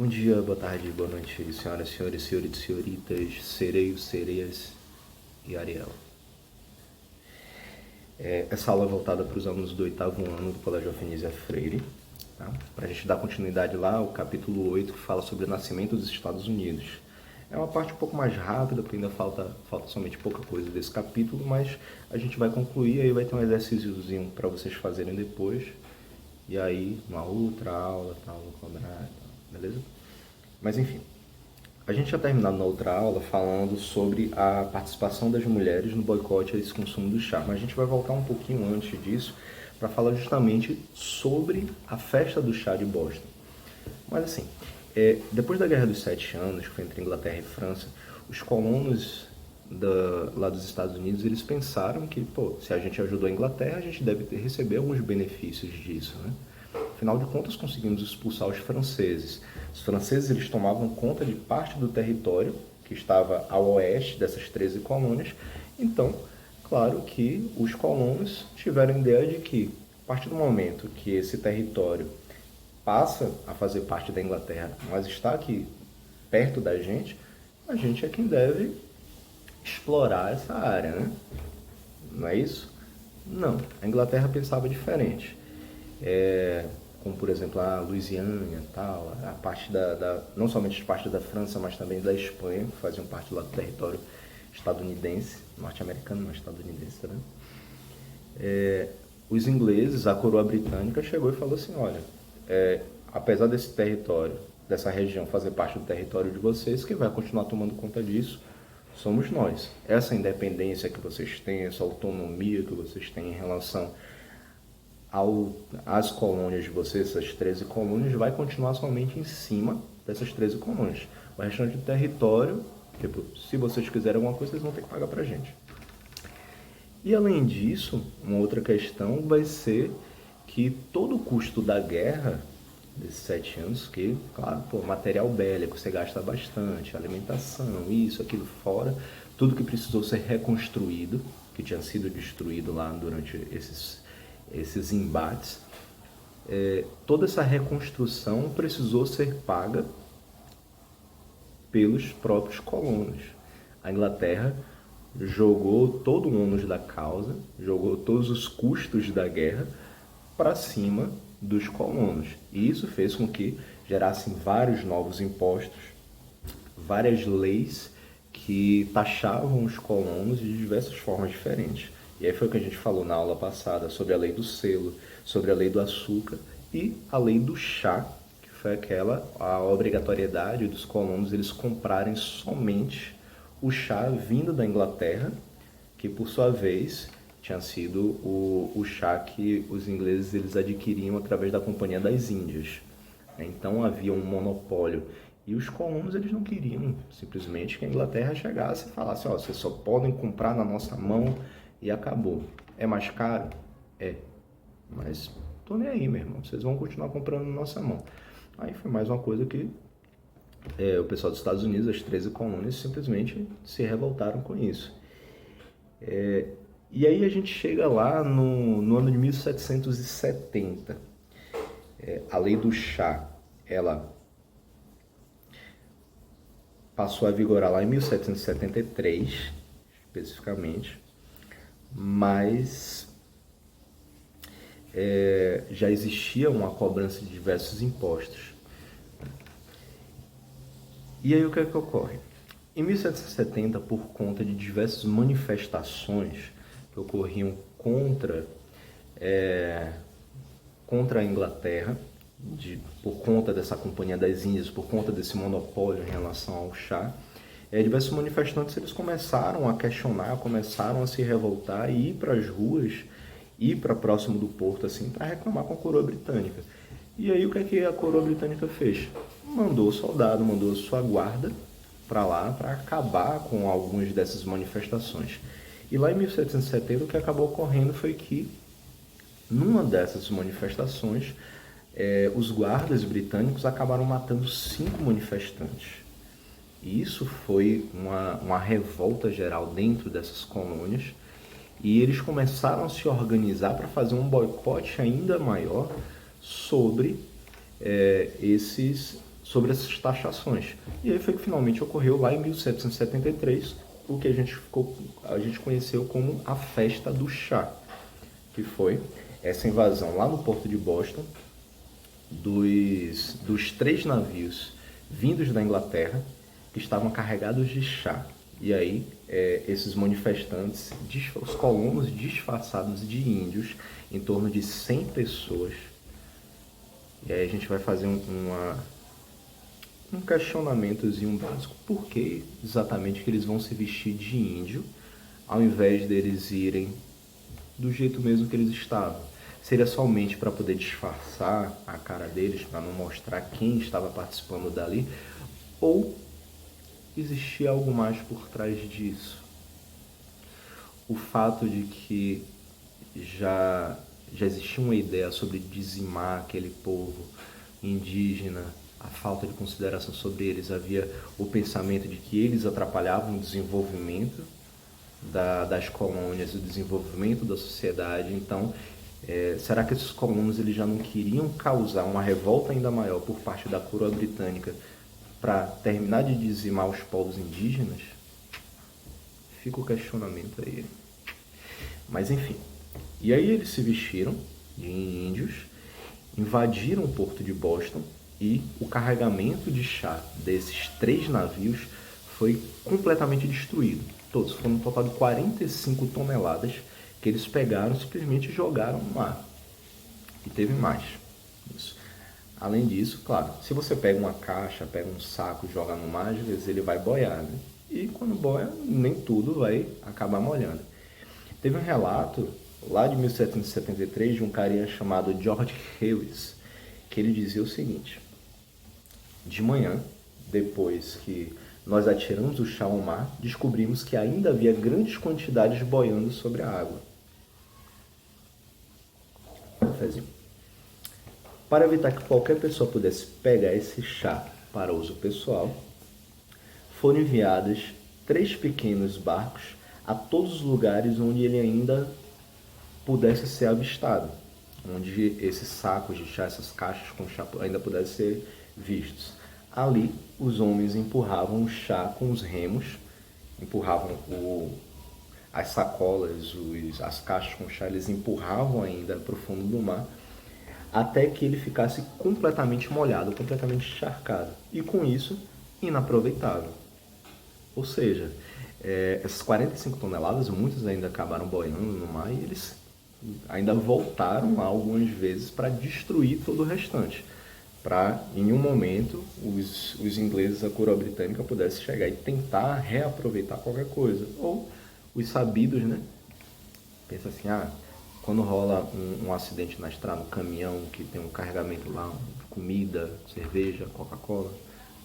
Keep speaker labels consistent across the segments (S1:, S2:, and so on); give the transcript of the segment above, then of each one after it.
S1: Bom dia, boa tarde, boa noite, senhoras, senhores, senhoritos, senhoritas, sereios, sereias e Ariel. Essa aula é voltada para os alunos do 8º ano do Colégio Alfenísia Freire, tá? Para a gente dar continuidade lá ao capítulo 8, que fala sobre o nascimento dos Estados Unidos. É uma parte um pouco mais rápida, porque ainda falta somente pouca coisa desse capítulo, mas a gente vai concluir, aí vai ter um exercíciozinho para vocês fazerem depois, e aí uma outra aula, tal, vou cobrar, beleza? Mas enfim, a gente já terminado na outra aula falando sobre a participação das mulheres no boicote a esse consumo do chá, mas a gente vai voltar um pouquinho antes disso para falar justamente sobre a festa do chá de Boston. Mas assim, depois da Guerra dos 7 Anos, que foi entre Inglaterra e França, os colonos lá dos Estados Unidos, eles pensaram que, se a gente ajudou a Inglaterra, a gente deve receber alguns benefícios disso, né? Afinal de contas, conseguimos expulsar os franceses. Os franceses eles tomavam conta de parte do território que estava ao oeste dessas 13 colônias. Então, claro que os colonos tiveram a ideia de que, a partir do momento que esse território passa a fazer parte da Inglaterra, mas está aqui perto da gente, a gente é quem deve explorar essa área, né? Não é isso? Não, a Inglaterra pensava diferente. Como, por exemplo, a Louisiana e tal, a parte não somente as partes da França, mas também da Espanha, que faziam parte lá do território estadunidense, norte-americano, mas estadunidense, né? Os ingleses, a coroa britânica, chegou e falou assim, olha, apesar desse território, dessa região fazer parte do território de vocês, quem vai continuar tomando conta disso somos nós. Essa independência que vocês têm, essa autonomia que vocês têm em relação às colônias de vocês, essas 13 colônias, vai continuar somente em cima dessas 13 colônias. O restante do território, se vocês quiserem alguma coisa, vocês vão ter que pagar pra gente. E além disso, uma outra questão vai ser que todo o custo da guerra, desses 7 anos, que, claro, material bélico, você gasta bastante, alimentação, isso, aquilo fora, tudo que precisou ser reconstruído, que tinha sido destruído lá durante esses embates, toda essa reconstrução precisou ser paga pelos próprios colonos. A Inglaterra jogou todo o ônus da causa, jogou todos os custos da guerra para cima dos colonos. E isso fez com que gerassem vários novos impostos, várias leis que taxavam os colonos de diversas formas diferentes. E aí foi o que a gente falou na aula passada sobre a lei do selo, sobre a lei do açúcar e a lei do chá, que foi a obrigatoriedade dos colonos eles comprarem somente o chá vindo da Inglaterra, que por sua vez tinha sido o chá que os ingleses eles adquiriam através da Companhia das Índias. Então havia um monopólio. E os colonos eles não queriam simplesmente que a Inglaterra chegasse e falasse, vocês só podem comprar na nossa mão e acabou. É mais caro? É. Mas tô nem aí, meu irmão. Vocês vão continuar comprando na nossa mão. Aí foi mais uma coisa que o pessoal dos Estados Unidos, as 13 colônias, simplesmente se revoltaram com isso. E aí a gente chega lá no ano de 1770. A lei do chá, ela passou a vigorar lá em 1773, especificamente, mas já existia uma cobrança de diversos impostos. E aí o que é que ocorre? Em 1770, por conta de diversas manifestações que ocorriam contra a Inglaterra, por conta dessa Companhia das Índias, por conta desse monopólio em relação ao chá, diversos manifestantes eles começaram a questionar, começaram a se revoltar e ir para as ruas, ir para próximo do porto, assim, para reclamar com a coroa britânica. E aí o que é que a coroa britânica fez? Mandou soldado, mandou sua guarda para lá para acabar com algumas dessas manifestações. E lá em 1770 o que acabou ocorrendo foi que numa dessas manifestações os guardas britânicos acabaram matando 5 manifestantes. E isso foi uma revolta geral dentro dessas colônias e eles começaram a se organizar para fazer um boicote ainda maior sobre sobre essas taxações. E aí foi que finalmente ocorreu lá em 1773 o que a gente conheceu como a Festa do Chá, que foi essa invasão lá no porto de Boston dos 3 navios vindos da Inglaterra que estavam carregados de chá. E aí, esses manifestantes, os colonos disfarçados de índios, em torno de 100 pessoas. E aí a gente vai fazer um questionamentozinho básico. Por que exatamente que eles vão se vestir de índio, ao invés deles irem do jeito mesmo que eles estavam? Seria somente para poder disfarçar a cara deles, para não mostrar quem estava participando dali? Ou existia algo mais por trás disso? O fato de que já existia uma ideia sobre dizimar aquele povo indígena, a falta de consideração sobre eles, havia o pensamento de que eles atrapalhavam o desenvolvimento das colônias, o desenvolvimento da sociedade. Então, será que esses colonos eles já não queriam causar uma revolta ainda maior por parte da coroa britânica para terminar de dizimar os povos indígenas? Fica o questionamento aí. Mas enfim, e aí eles se vestiram de índios, invadiram o porto de Boston e o carregamento de chá desses 3 navios foi completamente destruído. Todos, foram um total de 45 toneladas que eles pegaram e simplesmente jogaram no mar. E teve mais. Isso. Além disso, claro, se você pega uma caixa, pega um saco e joga no mar, às vezes ele vai boiar, né? E quando boia, nem tudo vai acabar molhando. Teve um relato lá de 1773 de um carinha chamado George Lewis, que ele dizia o seguinte: de manhã, depois que nós atiramos o chá ao mar, descobrimos que ainda havia grandes quantidades boiando sobre a água. Cafézinho. Para evitar que qualquer pessoa pudesse pegar esse chá para uso pessoal, foram enviados 3 pequenos barcos a todos os lugares onde ele ainda pudesse ser avistado, onde esses sacos de chá, essas caixas com chá ainda pudessem ser vistos. Ali, os homens empurravam o chá com os remos, empurravam as sacolas, as caixas com chá, eles empurravam ainda para o fundo do mar, até que ele ficasse completamente molhado, completamente encharcado. E com isso, inaproveitável. Ou seja, essas 45 toneladas, muitos ainda acabaram boiando no mar e eles ainda voltaram lá algumas vezes para destruir todo o restante. Para, em um momento, os ingleses, a coroa britânica, pudessem chegar e tentar reaproveitar qualquer coisa. Ou os sabidos, né? Pensa assim, quando rola um acidente na estrada, um caminhão que tem um carregamento lá, comida, cerveja, Coca-Cola,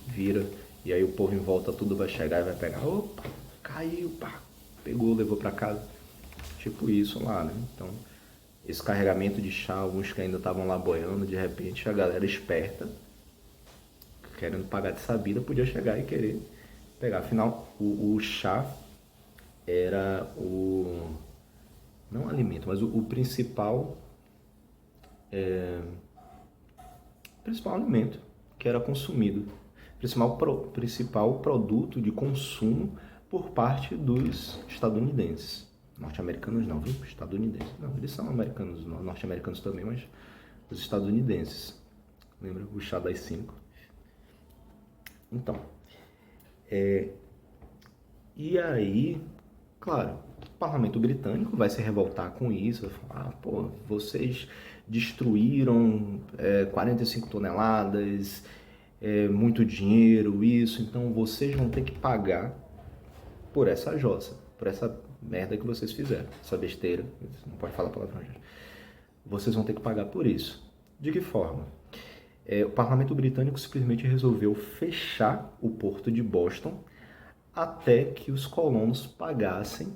S1: vira, e aí o povo em volta tudo vai chegar e vai pegar, opa, caiu, pá, pegou, levou para casa. Tipo isso lá, né? Então, esse carregamento de chá, alguns que ainda estavam lá boiando, de repente a galera esperta, querendo pagar de sabida, podia chegar e querer pegar. Afinal, o chá era não o alimento, mas o principal alimento que era consumido, principal produto de consumo por parte dos estadunidenses. Norte-americanos não, viu? Estadunidenses. Não, eles são americanos, norte-americanos também, mas os estadunidenses. Lembra o chá das 5? Então, e aí, claro, o parlamento britânico vai se revoltar com isso, vai falar, vocês destruíram 45 toneladas, muito dinheiro, isso, então vocês vão ter que pagar por essa jossa, por essa merda que vocês fizeram, essa besteira, não pode falar palavrão, gente. Vocês vão ter que pagar por isso. De que forma? O parlamento britânico simplesmente resolveu fechar o porto de Boston até que os colonos pagassem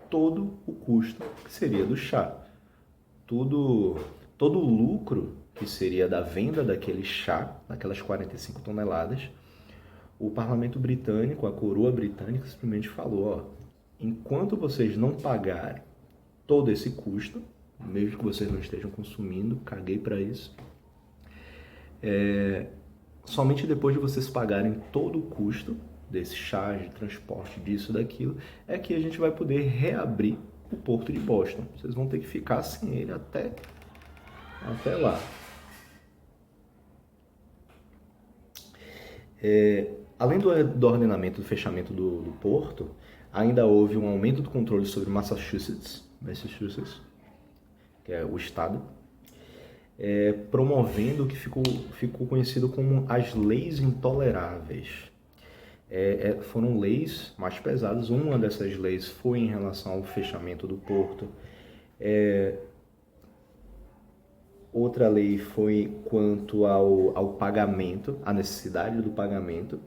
S1: todo o custo que seria do chá. Todo o lucro que seria da venda daquele chá, daquelas 45 toneladas, o parlamento britânico, a coroa britânica, simplesmente falou, enquanto vocês não pagarem todo esse custo, mesmo que vocês não estejam consumindo, caguei para isso, somente depois de vocês pagarem todo o custo desse charge, de transporte, disso, daquilo, é que a gente vai poder reabrir o porto de Boston. Vocês vão ter que ficar sem ele até lá. Além do ordenamento do fechamento do porto, ainda houve um aumento do controle sobre Massachusetts, que é o estado, promovendo o que ficou conhecido como as leis intoleráveis. Foram leis mais pesadas. Uma dessas leis foi em relação ao fechamento do porto. Outra lei foi quanto ao pagamento, a necessidade do pagamento,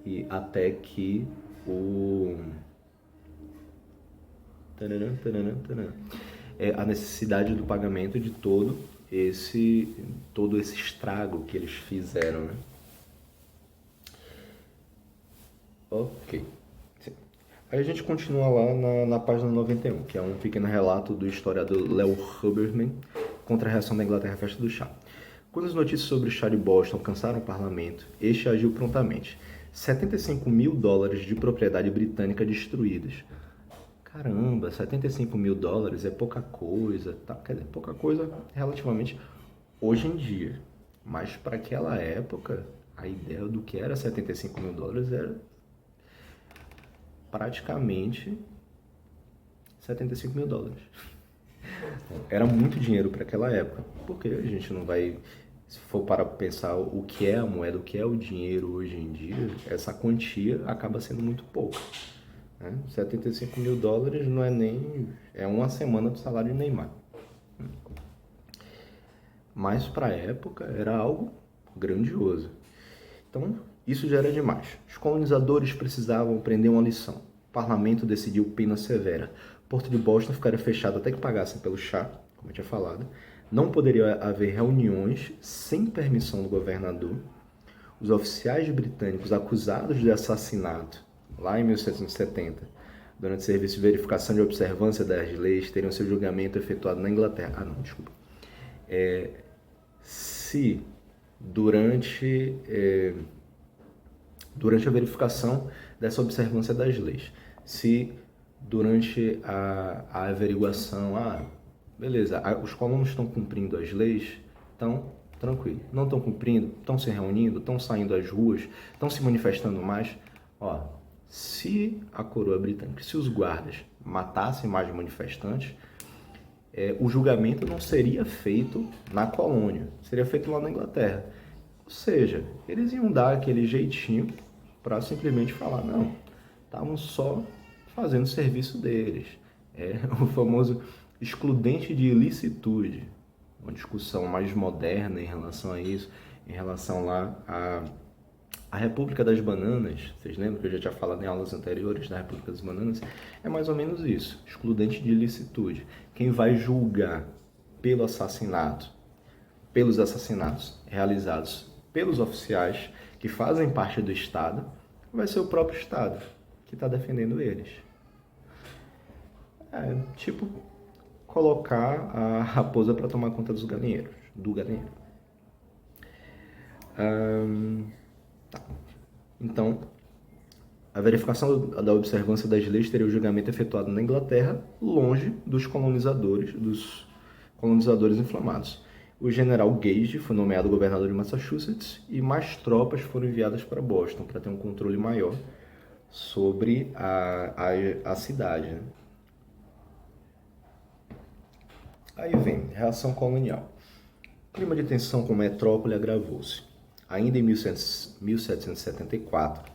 S1: e até que a necessidade do pagamento de todo esse estrago que eles fizeram, né? Ok. Aí a gente continua lá na página 91, que é um pequeno relato do historiador Leo Huberman contra a reação da Inglaterra à festa do chá. Quando as notícias sobre o chá de Boston alcançaram o parlamento, este agiu prontamente. 75 mil dólares de propriedade britânica destruídas. Caramba, 75 mil dólares é pouca coisa, tá? Quer dizer, pouca coisa relativamente hoje em dia. Mas para aquela época, a ideia do que era 75 mil dólares era praticamente 75 mil dólares. Era muito dinheiro para aquela época, porque a gente não vai, se for para pensar o que é a moeda, o que é o dinheiro hoje em dia, essa quantia acaba sendo muito pouco. 75 mil dólares não é nem, é uma semana do salário de Neymar. Mas para a época era algo grandioso. Então, isso já era demais. Os colonizadores precisavam aprender uma lição. O parlamento decidiu pena severa. O porto de Boston ficaria fechado até que pagassem pelo chá, como eu tinha falado. Não poderia haver reuniões sem permissão do governador. Os oficiais britânicos acusados de assassinato, lá em 1770, durante o serviço de verificação de observância das leis, teriam seu julgamento efetuado na Inglaterra. Se durante a verificação dessa observância das leis, se durante a averiguação, beleza, os colonos estão cumprindo as leis, então tranquilo, não estão cumprindo, estão se reunindo, estão saindo às ruas, estão se manifestando mais, se a coroa britânica, se os guardas matassem mais manifestantes, o julgamento não seria feito na colônia, seria feito lá na Inglaterra. Ou seja, eles iam dar aquele jeitinho para simplesmente falar, não, estavam só fazendo o serviço deles. O famoso excludente de ilicitude, uma discussão mais moderna em relação a isso, em relação lá a República das Bananas. Vocês lembram que eu já tinha falado em aulas anteriores da República das Bananas? É mais ou menos isso, excludente de ilicitude. Quem vai julgar pelos assassinatos realizados pelos oficiais que fazem parte do Estado, vai ser o próprio Estado que está defendendo eles. Tipo colocar a raposa para tomar conta do galinheiro. Então, a verificação da observância das leis teria o julgamento efetuado na Inglaterra, longe dos colonizadores inflamados. O general Gage foi nomeado governador de Massachusetts e mais tropas foram enviadas para Boston para ter um controle maior sobre a cidade. Né? Aí vem reação colonial. O clima de tensão com a metrópole agravou-se. Ainda em 1774,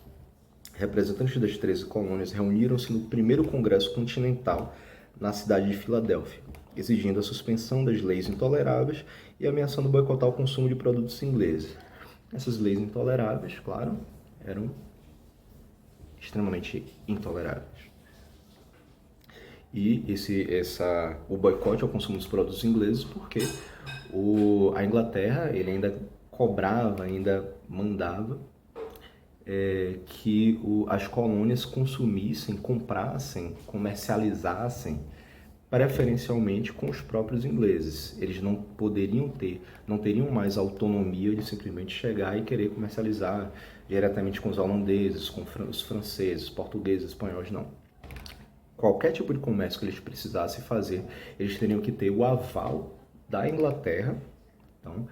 S1: representantes das 13 colônias reuniram-se no primeiro Congresso Continental na cidade de Filadélfia, exigindo a suspensão das leis intoleráveis e ameaçando boicotar o consumo de produtos ingleses. Essas leis intoleráveis, claro, eram extremamente intoleráveis. E o boicote ao consumo dos produtos ingleses, porque a Inglaterra ele ainda cobrava, ainda mandava que as colônias consumissem, comprassem, comercializassem preferencialmente com os próprios ingleses. Eles não teriam mais autonomia de simplesmente chegar e querer comercializar diretamente com os holandeses, com os franceses, portugueses, espanhóis, não. Qualquer tipo de comércio que eles precisassem fazer, eles teriam que ter o aval da Inglaterra. Então,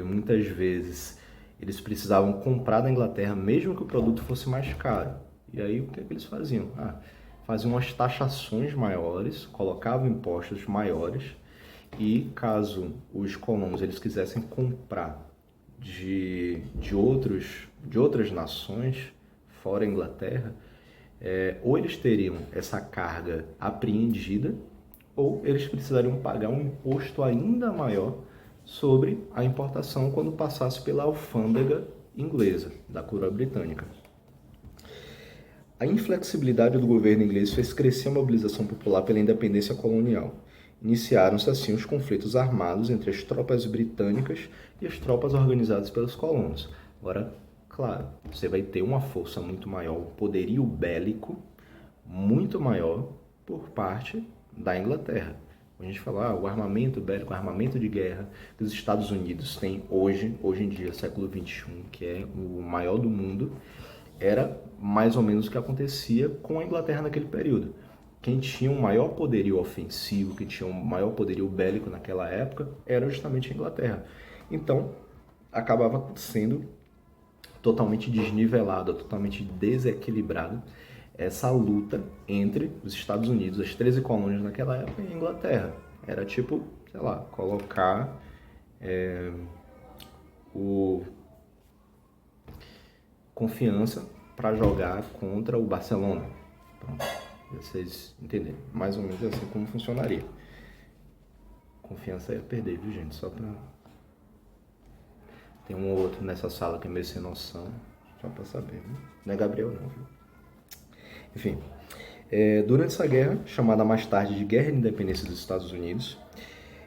S1: muitas vezes, eles precisavam comprar da Inglaterra, mesmo que o produto fosse mais caro. E aí, o que eles faziam? Faziam umas taxações maiores, colocavam impostos maiores, e caso os colonos eles quisessem comprar de outras nações, fora a Inglaterra, ou eles teriam essa carga apreendida, ou eles precisariam pagar um imposto ainda maior sobre a importação quando passasse pela alfândega inglesa, da coroa britânica. A inflexibilidade do governo inglês fez crescer a mobilização popular pela independência colonial. Iniciaram-se assim os conflitos armados entre as tropas britânicas e as tropas organizadas pelos colonos. Agora, claro, você vai ter uma força muito maior, um poderio bélico muito maior por parte da Inglaterra. A gente fala, o armamento bélico, o armamento de guerra que os Estados Unidos têm hoje em dia, século XXI, que é o maior do mundo, era mais ou menos o que acontecia com a Inglaterra naquele período. Quem tinha um maior poderio ofensivo, quem tinha um maior poderio bélico naquela época, era justamente a Inglaterra. Então, acabava sendo totalmente desnivelada, totalmente desequilibrada essa luta entre os Estados Unidos, as 13 colônias naquela época, e a Inglaterra. Era tipo, sei lá, colocar o Confiança para jogar contra o Barcelona. Pronto, vocês entenderem mais ou menos assim como funcionaria. Confiança ia perder, viu, gente? Só para... Tem um ou outro nessa sala que é meio sem noção, só para saber, viu? Não é Gabriel não, viu? Enfim, durante essa guerra, chamada mais tarde de Guerra de Independência dos Estados Unidos,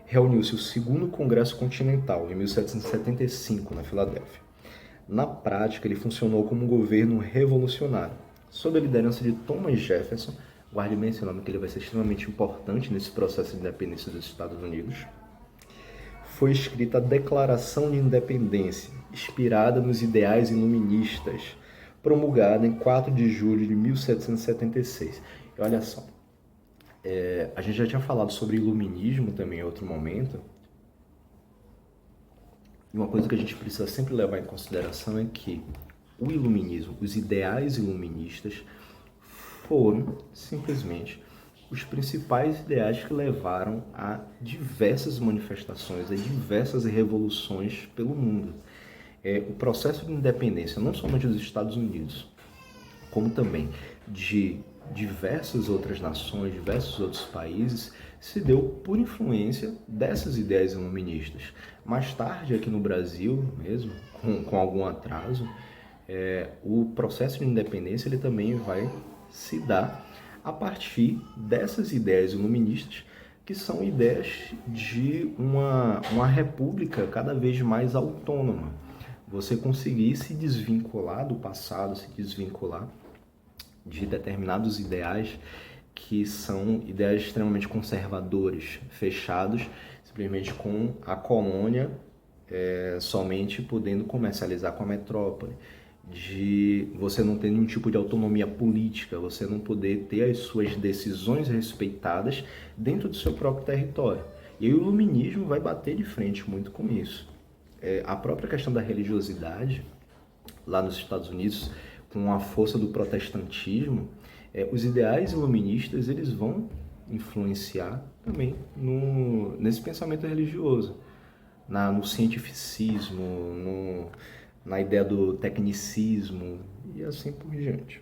S1: reuniu-se o Segundo Congresso Continental, em 1775, na Filadélfia. Na prática, ele funcionou como um governo revolucionário. Sob a liderança de Thomas Jefferson, guarde bem esse nome que ele vai ser extremamente importante nesse processo de independência dos Estados Unidos, foi escrita a Declaração de Independência, inspirada nos ideais iluministas, promulgada em 4 de julho de 1776. E olha só, a gente já tinha falado sobre iluminismo também em outro momento, e uma coisa que a gente precisa sempre levar em consideração é que o iluminismo, os ideais iluministas, foram simplesmente os principais ideais que levaram a diversas manifestações, a diversas revoluções pelo mundo. O processo de independência, não somente dos Estados Unidos, como também de diversas outras nações, diversos outros países, se deu por influência dessas ideias iluministas. Mais tarde, aqui no Brasil mesmo, com algum atraso, o processo de independência ele também vai se dar a partir dessas ideias iluministas, que são ideias de uma república cada vez mais autônoma. Você conseguir se desvincular do passado, se desvincular de determinados ideais que são ideias extremamente conservadores, fechados, simplesmente com a colônia somente podendo comercializar com a metrópole, de você não ter nenhum tipo de autonomia política, você não poder ter as suas decisões respeitadas dentro do seu próprio território. E aí o iluminismo vai bater de frente muito com isso. A própria questão da religiosidade, lá nos Estados Unidos, com a força do protestantismo, os ideais iluministas eles vão influenciar também nesse pensamento religioso, no cientificismo, na ideia do tecnicismo e assim por diante.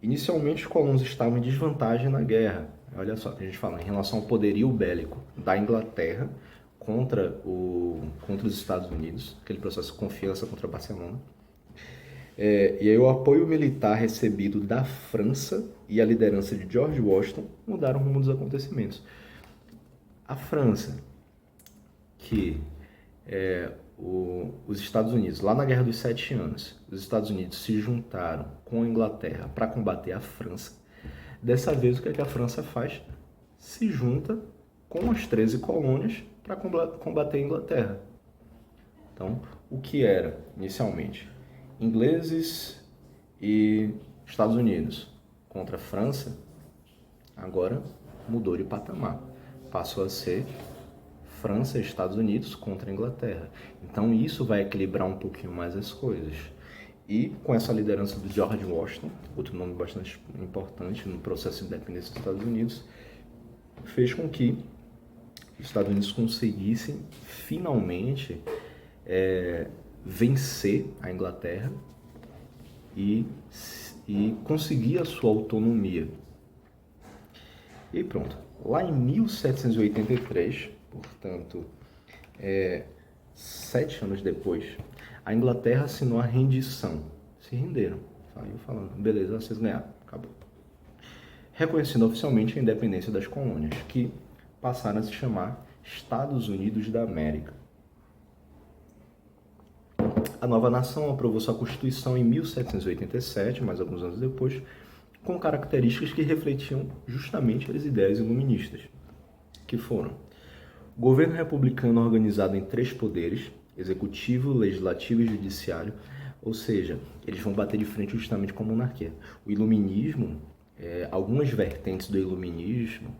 S1: Inicialmente, os colonos estavam em desvantagem na guerra. Olha só, a gente fala em relação ao poderio bélico da Inglaterra contra os Estados Unidos, aquele processo de confiança contra Barcelona. E aí o apoio militar recebido da França e a liderança de George Washington mudaram o rumo dos acontecimentos. A França, que os Estados Unidos, lá na Guerra dos 7 Anos, os Estados Unidos se juntaram com a Inglaterra para combater a França. Dessa vez, o que a França faz? se junta com as 13 colônias para combater a Inglaterra. Então, o que era inicialmente ingleses e Estados Unidos contra a França, agora mudou de patamar. Passou a ser França e Estados Unidos contra a Inglaterra. Então isso vai equilibrar um pouquinho mais as coisas. E com essa liderança do George Washington, outro nome bastante importante no processo de independência dos Estados Unidos, fez com que os Estados Unidos conseguissem finalmente vencer a Inglaterra e conseguir a sua autonomia. E pronto. Lá em 1783, portanto, 7 anos depois, a Inglaterra assinou a rendição. Se renderam. Saiu falando, beleza, vocês ganharam, acabou. Reconhecendo oficialmente a independência das colônias, que passaram a se chamar Estados Unidos da América. A nova nação aprovou sua Constituição em 1787, mais alguns anos depois, com características que refletiam justamente as ideias iluministas, que foram o governo republicano organizado em 3 poderes, executivo, legislativo e judiciário, ou seja, eles vão bater de frente justamente com a monarquia. O iluminismo, algumas vertentes do iluminismo,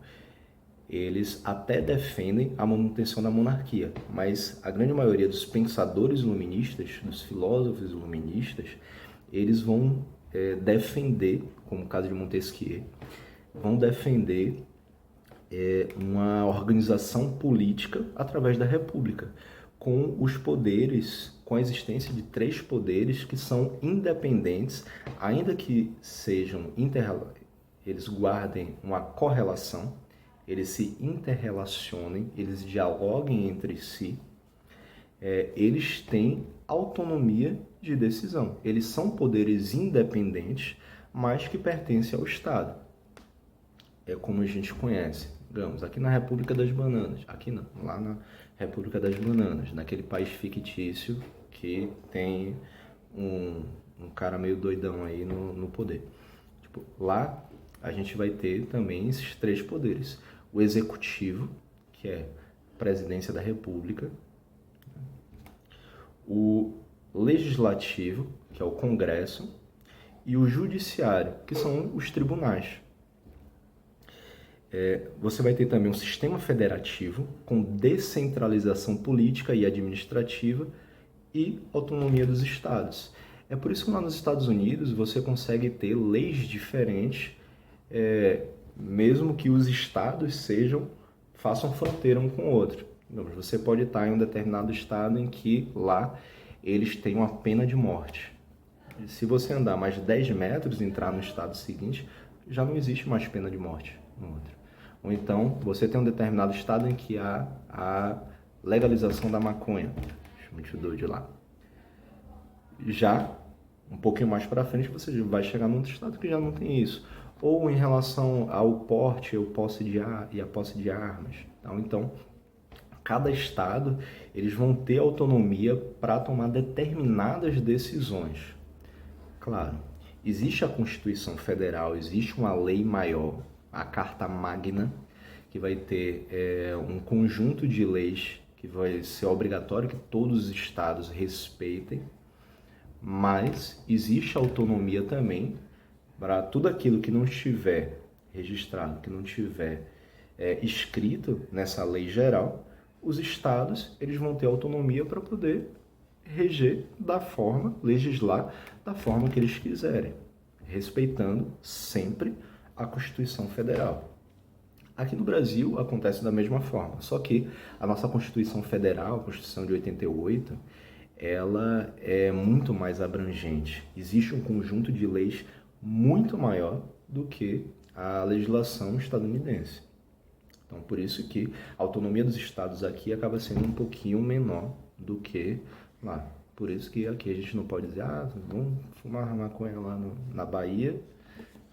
S1: eles até defendem a manutenção da monarquia, mas a grande maioria dos pensadores iluministas, dos filósofos iluministas, eles vão defender, como o caso de Montesquieu, vão defender uma organização política através da república, com os poderes, com a existência de 3 poderes que são independentes, ainda que sejam eles guardem uma correlação, eles se interrelacionem, eles dialoguem entre si, eles têm autonomia de decisão. Eles são poderes independentes, mas que pertencem ao Estado. É como a gente conhece, digamos, aqui na República das Bananas, aqui não, lá na República das Bananas, naquele país fictício que tem um cara meio doidão aí no poder. Tipo, lá a gente vai ter também esses 3 poderes. O executivo, que é a presidência da República, o legislativo, que é o Congresso, e o judiciário, que são os tribunais. Você vai ter também um sistema federativo com descentralização política e administrativa e autonomia dos estados. É por isso que lá nos Estados Unidos você consegue ter leis diferentes, mesmo que os estados façam fronteira um com o outro. Você pode estar em um determinado estado em que lá eles têm uma pena de morte. Se você andar mais de 10 metros e entrar no estado seguinte, já não existe mais pena de morte no outro. Ou então, você tem um determinado estado em que há a legalização da maconha. Muito doido lá. Já, um pouquinho mais para frente, você vai chegar num outro estado que já não tem isso. Ou em relação ao porte, ou posse de e a posse de armas. Então, cada estado, eles vão ter autonomia para tomar determinadas decisões. Claro, existe a Constituição Federal, existe uma lei maior, a Carta Magna, que vai ter um conjunto de leis que vai ser obrigatório que todos os estados respeitem, mas existe autonomia também para tudo aquilo que não estiver registrado, que não estiver escrito nessa lei geral. Os estados, eles vão ter autonomia para poder reger legislar da forma que eles quiserem, respeitando sempre a Constituição Federal. Aqui no Brasil acontece da mesma forma, só que a nossa Constituição Federal, a Constituição de 88, ela é muito mais abrangente. Existe um conjunto de leis muito maior do que a legislação estadunidense. Então, por isso que a autonomia dos estados aqui acaba sendo um pouquinho menor do que lá. Por isso que aqui a gente não pode dizer, vamos fumar maconha lá na Bahia,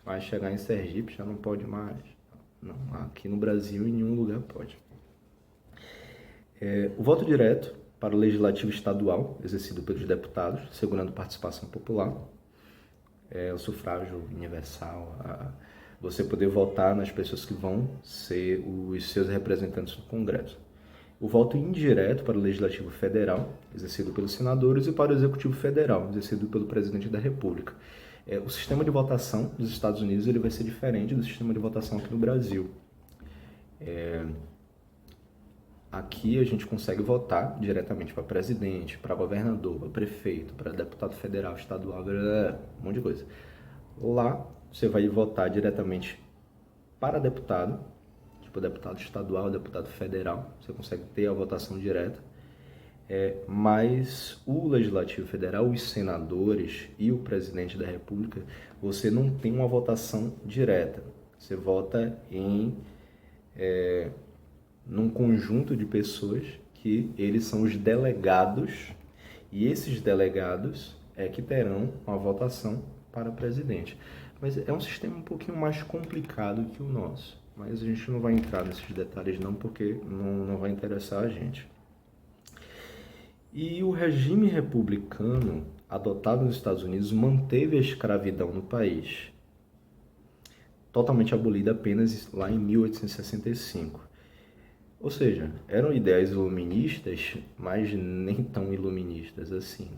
S1: mas chegar em Sergipe já não pode mais. Não, aqui no Brasil em nenhum lugar pode. O voto direto para o legislativo estadual, exercido pelos deputados, assegurando participação popular, o sufrágio universal, você poder votar nas pessoas que vão ser os seus representantes no Congresso. O voto indireto para o Legislativo Federal, exercido pelos senadores, e para o Executivo Federal, exercido pelo Presidente da República. O sistema de votação dos Estados Unidos ele vai ser diferente do sistema de votação aqui no Brasil. Aqui a gente consegue votar diretamente para presidente, para governador, para prefeito, para deputado federal, estadual, um monte de coisa. Lá você vai votar diretamente para deputado, tipo deputado estadual, deputado federal, você consegue ter a votação direta. Mas o Legislativo Federal, os senadores e o Presidente da República, você não tem uma votação direta. Você vota num conjunto de pessoas que eles são os delegados, e esses delegados que terão uma votação para presidente. Mas é um sistema um pouquinho mais complicado que o nosso. Mas a gente não vai entrar nesses detalhes não, porque não vai interessar a gente. E o regime republicano adotado nos Estados Unidos manteve a escravidão no país, totalmente abolida apenas lá em 1865. Ou seja, eram ideias iluministas, mas nem tão iluministas assim,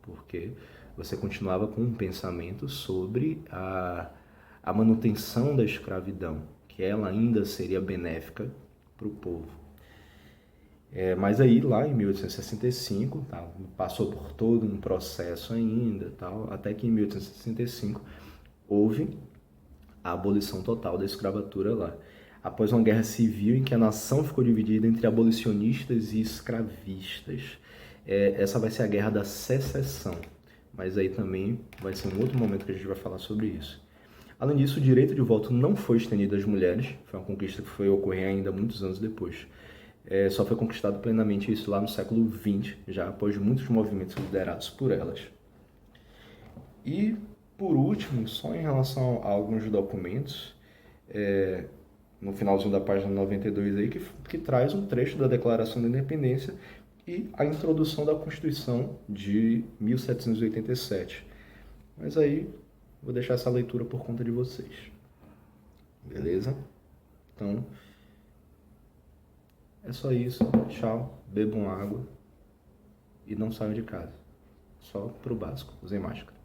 S1: porque você continuava com um pensamento sobre a manutenção da escravidão, que ela ainda seria benéfica para o povo. Mas aí, lá em 1865, passou por todo um processo ainda, até que em 1865 houve a abolição total da escravatura lá. Após uma guerra civil em que a nação ficou dividida entre abolicionistas e escravistas. Essa vai ser a Guerra da Secessão, mas aí também vai ser um outro momento que a gente vai falar sobre isso. Além disso, o direito de voto não foi estendido às mulheres, foi uma conquista que foi ocorrer ainda muitos anos depois. Só foi conquistado plenamente isso lá no século XX, já após muitos movimentos liderados por elas. E, por último, só em relação a alguns documentos, no finalzinho da página 92 aí, que traz um trecho da Declaração da Independência e a introdução da Constituição de 1787. Mas aí, vou deixar essa leitura por conta de vocês. Beleza? Então, é só isso. Tchau, bebam água e não saiam de casa. Só pro básico. Usem máscara.